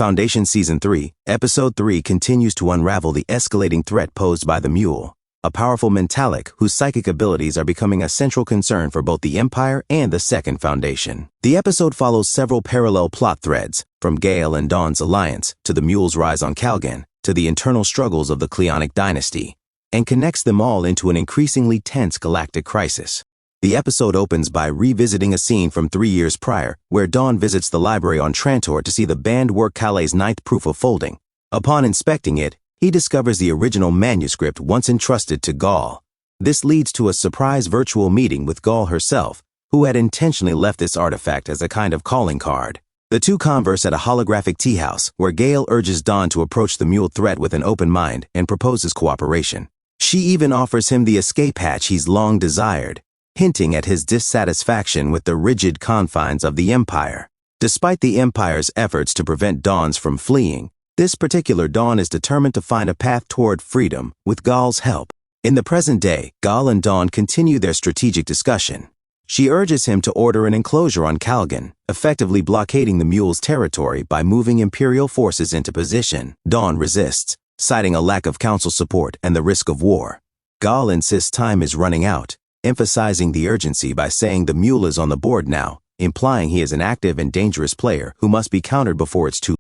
Foundation Season 3, Episode 3 continues to unravel the escalating threat posed by the Mule, a powerful mentalic whose psychic abilities are becoming a central concern for both the Empire and the Second Foundation. The episode follows several parallel plot threads, from Gale and Dawn's alliance to the Mule's rise on Calgan to the internal struggles of the Cleonic dynasty, and connects them all into an increasingly tense galactic crisis. The episode opens by revisiting a scene from 3 years prior, where Dawn visits the library on Trantor to see the banned work Calais' ninth proof of folding. Upon inspecting it, he discovers the original manuscript once entrusted to Gaul. This leads to a surprise virtual meeting with Gaul herself, who had intentionally left this artifact as a kind of calling card. The two converse at a holographic tea house, where Gale urges Dawn to approach the Mule threat with an open mind and proposes cooperation. She even offers him the escape hatch he's long desired, hinting at his dissatisfaction with the rigid confines of the Empire. Despite the Empire's efforts to prevent Dawns from fleeing, this particular Dawn is determined to find a path toward freedom with Gaul's help. In the present day, Gaul and Dawn continue their strategic discussion. She urges him to order an enclosure on Calgan, effectively blockading the Mule's territory by moving Imperial forces into position. Dawn resists, citing a lack of council support and the risk of war. Gaul insists time is running out, emphasizing the urgency by saying the Mule is on the board now, implying he is an active and dangerous player who must be countered before it's too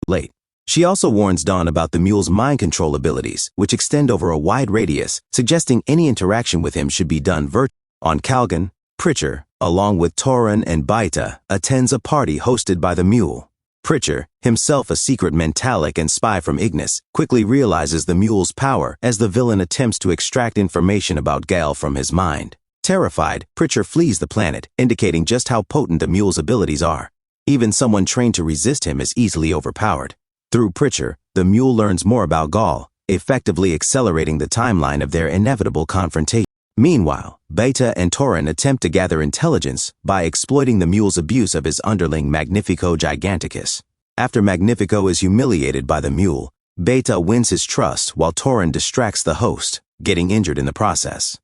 late. She also warns Dawn about the Mule's mind control abilities, which extend over a wide radius, suggesting any interaction with him should be done virtually. On Calgan, Pritchard, along with Torin and Baita, attends a party hosted by the Mule. Pritchard, himself a secret mentalic and spy from Ignis, quickly realizes the Mule's power as the villain attempts to extract information about Gale from his mind. Terrified, Pritchard flees the planet, indicating just how potent the Mule's abilities are. Even someone trained to resist him is easily overpowered. Through Pritchard, the Mule learns more about Gaul, effectively accelerating the timeline of their inevitable confrontation. Meanwhile, Beta and Torin attempt to gather intelligence by exploiting the Mule's abuse of his underling Magnifico Giganticus. After Magnifico is humiliated by the Mule, Beta wins his trust while Torin distracts the host, getting injured in the process.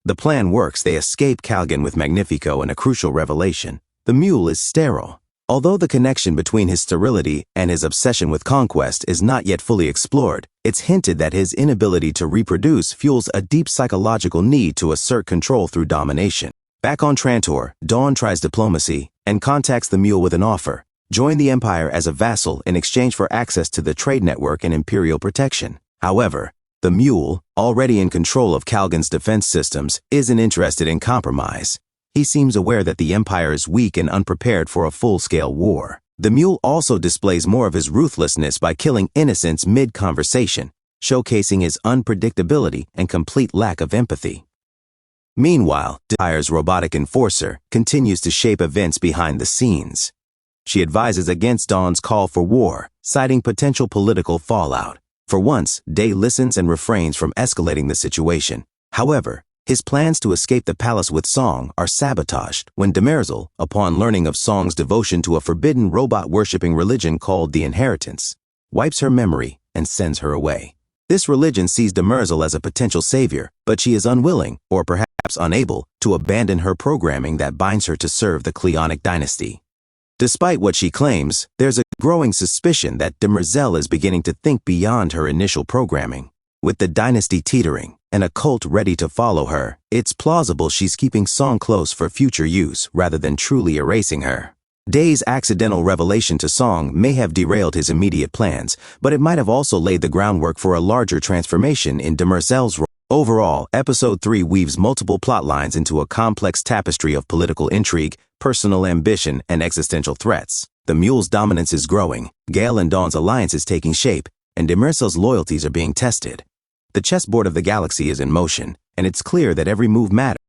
The plan works. They escape Calgan with Magnifico and a crucial revelation. The Mule is sterile. Although the connection between his sterility and his obsession with conquest is not yet fully explored, it's hinted that his inability to reproduce fuels a deep psychological need to assert control through domination. Back on Trantor, Dawn tries diplomacy and contacts the Mule with an offer: join the Empire as a vassal in exchange for access to the trade network and Imperial protection. However, the Mule, already in control of Calgan's defense systems, isn't interested in compromise. He seems aware that the Empire is weak and unprepared for a full-scale war. The Mule also displays more of his ruthlessness by killing innocents mid-conversation, showcasing his unpredictability and complete lack of empathy. Meanwhile, the Empire's robotic enforcer continues to shape events behind the scenes. She advises against Dawn's call for war, citing potential political fallout. For once, Day listens and refrains from escalating the situation. However, his plans to escape the palace with Song are sabotaged when Demerzel, upon learning of Song's devotion to a forbidden robot-worshipping religion called the Inheritance, wipes her memory and sends her away. This religion sees Demerzel as a potential savior, but she is unwilling, or perhaps unable, to abandon her programming that binds her to serve the Cleonic dynasty. Despite what she claims, there's a growing suspicion that Demerzel is beginning to think beyond her initial programming. With the dynasty teetering and a cult ready to follow her, it's plausible she's keeping Song close for future use rather than truly erasing her. Day's accidental revelation to Song may have derailed his immediate plans, but it might have also laid the groundwork for a larger transformation in Demerzel's role. Overall, Episode 3 weaves multiple plot lines into a complex tapestry of political intrigue, personal ambition, and existential threats. The Mule's dominance is growing, Gale and Dawn's alliance is taking shape, and Demerzel's loyalties are being tested. The chessboard of the galaxy is in motion, and it's clear that every move matters.